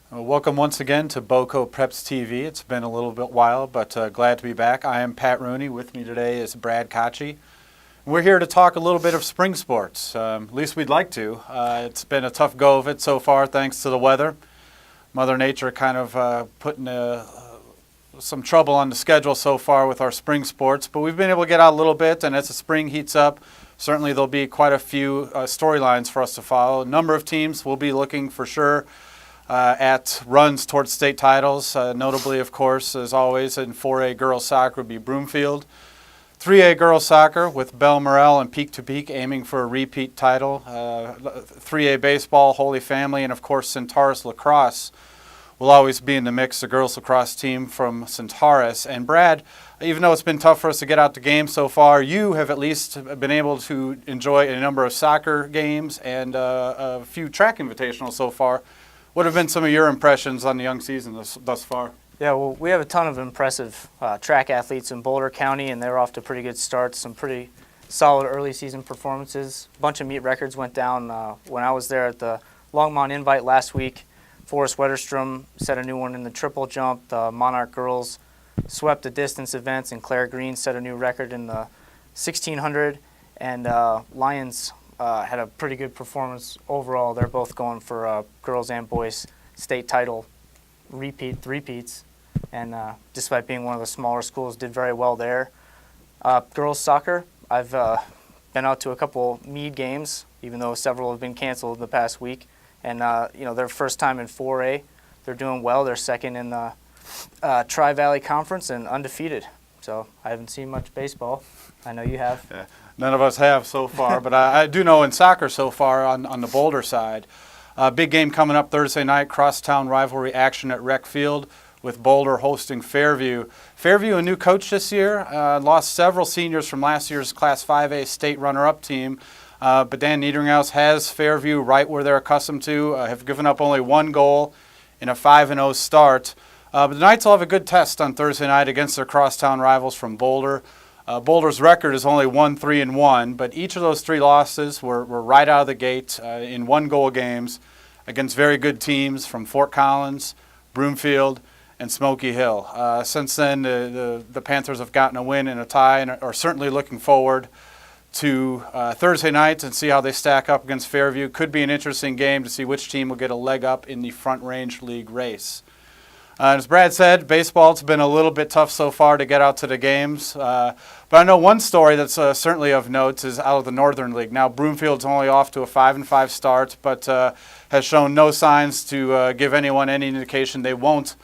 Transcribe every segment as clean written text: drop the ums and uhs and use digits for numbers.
Welcome once again to Boco Preps TV. It's been a little bit while, but glad to be back. I am Pat Rooney. With me today is Brad Kochie. We're here to talk a little bit of spring sports. At least we'd like to. It's been a tough go of it so far, thanks to the weather. Mother Nature kind of putting some trouble on the schedule so far with our spring sports, but we've been able to get out a little bit, and as the spring heats up, certainly there'll be quite a few storylines for us to follow. A number of teams will be looking for sure at runs towards state titles. Notably, of course, as always, in 4A girls soccer would be Broomfield. 3A girls soccer with Belle Morel and Peak to Peak aiming for a repeat title. 3A baseball, Holy Family, and of course Centaurus lacrosse will always be in the mix, the girls lacrosse team from Centaurus. And Brad, even though it's been tough for us to get out the game so far, you have at least been able to enjoy a number of soccer games and a few track invitationals so far. What have been some of your impressions on the young season thus far? Yeah, well, we have a ton of impressive track athletes in Boulder County, and they're off to pretty good starts, some pretty solid early season performances. A bunch of meet records went down when I was there at the Longmont Invite last week. Forrest Wetterstrom set a new one in the triple jump. The Monarch girls swept the distance events, and Claire Green set a new record in the 1600. And Lions had a pretty good performance overall. They're both going for girls and boys state title repeats, and despite being one of the smaller schools, did very well there. Girls soccer, I've been out to a couple Meade games, even though several have been canceled in the past week. And their first time in 4A, they're doing well. They're second in the Tri-Valley Conference and undefeated. So I haven't seen much baseball. I know you have. Yeah, none of us have so far, but I do know in soccer so far on the Boulder side. Big game coming up Thursday night, crosstown rivalry action at Rec Field with Boulder hosting Fairview. Fairview, a new coach this year, lost several seniors from last year's Class 5A state runner-up team. But Dan Niederinghaus has Fairview right where they're accustomed to, have given up only one goal in a 5-0 start. But the Knights will have a good test on Thursday night against their crosstown rivals from Boulder. Boulder's record is only 1-3-1, but each of those three losses were right out of the gate in one-goal games against very good teams from Fort Collins, Broomfield, and Smoky Hill. Since then, the Panthers have gotten a win and a tie and are certainly looking forward to Thursday night and see how they stack up against Fairview. Could be an interesting game to see which team will get a leg up in the Front Range League race. As Brad said, baseball, it's been a little bit tough so far to get out to the games. But I know one story that's certainly of note is out of the Northern League. Now, Broomfield's only off to a 5-5 start, but has shown no signs to give anyone any indication they won't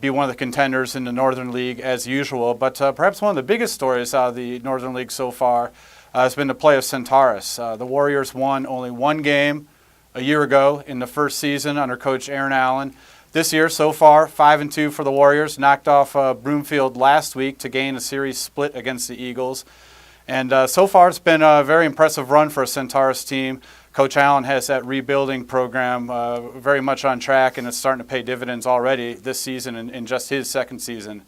be one of the contenders in the Northern League as usual. But perhaps one of the biggest stories out of the Northern League so far has been the play of Centaurus. The Warriors won only one game a year ago in the first season under Coach Aaron Allen. This year, so far, 5-2 for the Warriors. Knocked off Broomfield last week to gain a series split against the Eagles. And so far, it's been a very impressive run for a Centaurus team. Coach Allen has that rebuilding program very much on track, and it's starting to pay dividends already this season in just his second season.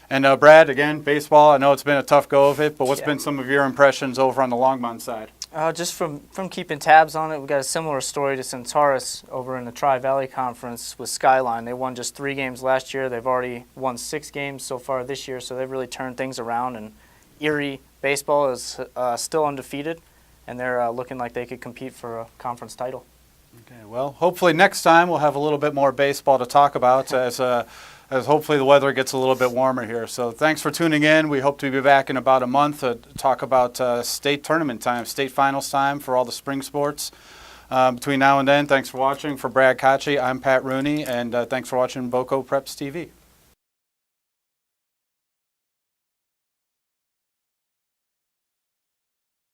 And Brad, again, baseball, I know it's been a tough go of it, but what's been some of your impressions over on the Longmont side? Just from keeping tabs on it, we got a similar story to Centaurus over in the Tri-Valley Conference with Skyline. They won just 3 games last year. They've already won 6 games so far this year, so they've really turned things around. And Erie baseball is still undefeated, and they're looking like they could compete for a conference title. Okay, well, hopefully next time we'll have a little bit more baseball to talk about as hopefully the weather gets a little bit warmer here. So thanks for tuning in. We hope to be back in about a month to talk about state tournament time, state finals time for all the spring sports. Between now and then, thanks for watching. For Brad Kochie, I'm Pat Rooney, and thanks for watching Boco Preps TV.